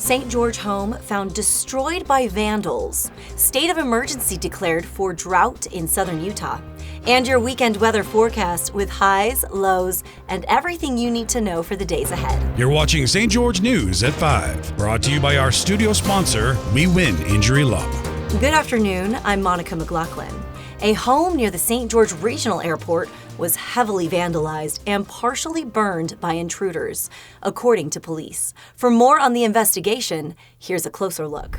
St. George Home found destroyed by vandals. State of emergency declared for drought in southern Utah. And your weekend weather forecast with highs, lows, and everything you need to know for the days ahead. You're watching St. George News at 5, brought to you by our studio sponsor, We Win Injury Law. Good afternoon, I'm Monica McLaughlin. A home near the St. George Regional Airport was heavily vandalized and partially burned by intruders, according to police. For more on the investigation, here's a closer look.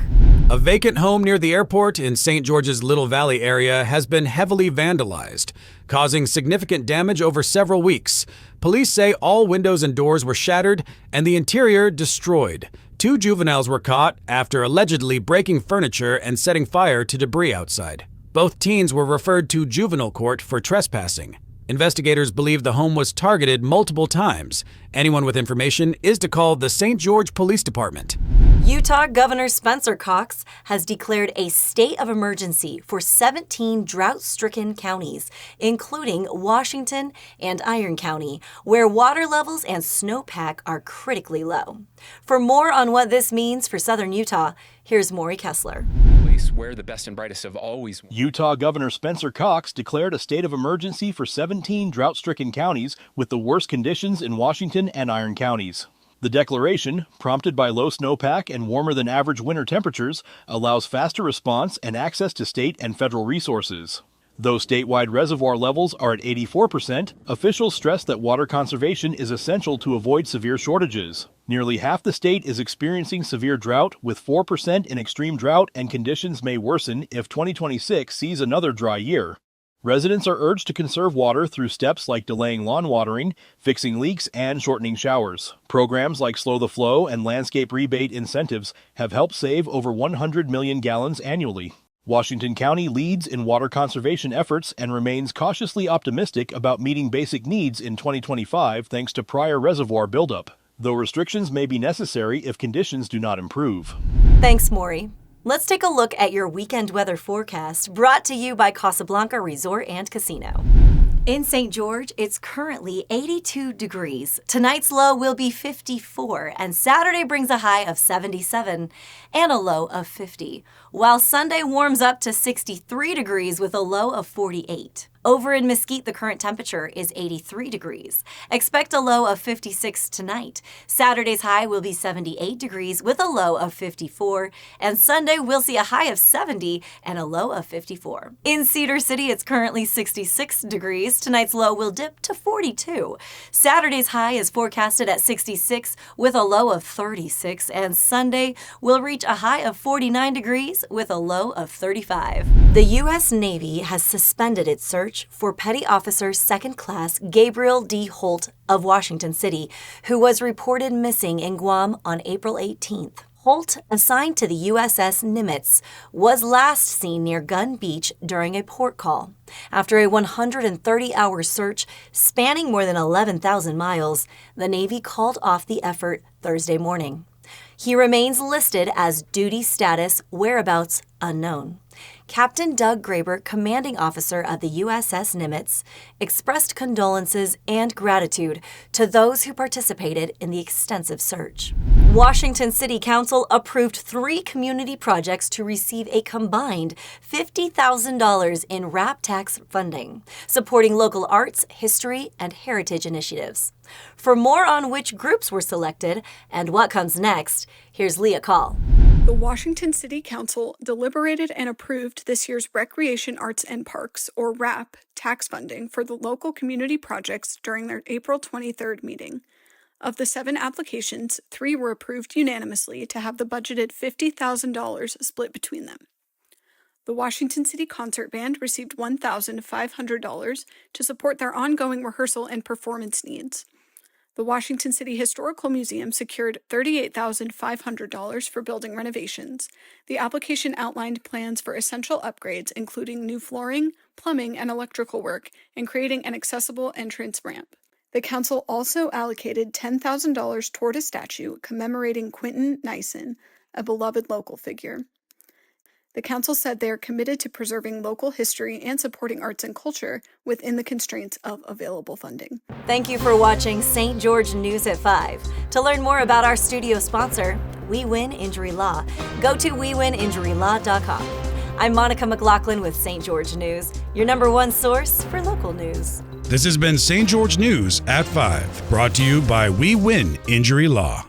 A vacant home near the airport in St. George's Little Valley area has been heavily vandalized, causing significant damage over several weeks. Police say all windows and doors were shattered and the interior destroyed. 2 juveniles were caught after allegedly breaking furniture and setting fire to debris outside. Both teens were referred to juvenile court for trespassing. Investigators believe the home was targeted multiple times. Anyone with information is to call the St. George Police Department. Utah Governor Spencer Cox has declared a state of emergency for 17 drought-stricken counties, including Washington and Iron County, where water levels and snowpack are critically low. For more on what this means for southern Utah, here's Maury Kessler. Where the best and brightest have always won. Utah Governor Spencer Cox declared a state of emergency for 17 drought-stricken counties with the worst conditions in Washington and Iron counties. The declaration, prompted by low snowpack and warmer than average winter temperatures, allows faster response and access to state and federal resources. Though statewide reservoir levels are at 84%, officials stress that water conservation is essential to avoid severe shortages. Nearly half the state is experiencing severe drought, with 4% in extreme drought, and conditions may worsen if 2026 sees another dry year. Residents are urged to conserve water through steps like delaying lawn watering, fixing leaks, and shortening showers. Programs like Slow the Flow and landscape rebate incentives have helped save over 100 million gallons annually. Washington County leads in water conservation efforts and remains cautiously optimistic about meeting basic needs in 2025 thanks to prior reservoir buildup, though restrictions may be necessary if conditions do not improve. Thanks, Maury. Let's take a look at your weekend weather forecast, brought to you by Casablanca Resort and Casino. In St. George, it's currently 82 degrees. Tonight's low will be 54, and Saturday brings a high of 77 and a low of 50, while Sunday warms up to 63 degrees with a low of 48. Over in Mesquite, the current temperature is 83 degrees. Expect a low of 56 tonight. Saturday's high will be 78 degrees with a low of 54, and Sunday we'll see a high of 70 and a low of 54. In Cedar City, it's currently 66 degrees. Tonight's low will dip to 42. Saturday's high is forecasted at 66 with a low of 36, and Sunday will reach a high of 49 degrees with a low of 35. The U.S. Navy has suspended its search for Petty Officer Second Class Gabriel D. Holt of Washington City, who was reported missing in Guam on April 18th. Holt, assigned to the USS Nimitz, was last seen near Gun Beach during a port call. After a 130-hour search spanning more than 11,000 miles, the Navy called off the effort Thursday morning. He remains listed as duty status whereabouts unknown. Captain Doug Graber, commanding officer of the USS Nimitz, expressed condolences and gratitude to those who participated in the extensive search. Washington City Council approved 3 community projects to receive a combined $50,000 in RAP tax funding, supporting local arts, history, and heritage initiatives. For more on which groups were selected and what comes next, here's Leah Call. The Washington City Council deliberated and approved this year's Recreation, Arts, and Parks, or RAP, tax funding for the local community projects during their April 23rd meeting. Of the 7 applications, 3 were approved unanimously to have the budgeted $50,000 split between them. The Washington City Concert Band received $1,500 to support their ongoing rehearsal and performance needs. The Washington City Historical Museum secured $38,500 for building renovations. The application outlined plans for essential upgrades, including new flooring, plumbing, and electrical work, and creating an accessible entrance ramp. The council also allocated $10,000 toward a statue commemorating Quentin Nyson, a beloved local figure. The council said they are committed to preserving local history and supporting arts and culture within the constraints of available funding. Thank you for watching St. George News at 5. To learn more about our studio sponsor, We Win Injury Law, go to wewininjurylaw.com. I'm Monica McLaughlin with St. George News, your #1 source for local news. This has been St. George News at 5, brought to you by We Win Injury Law.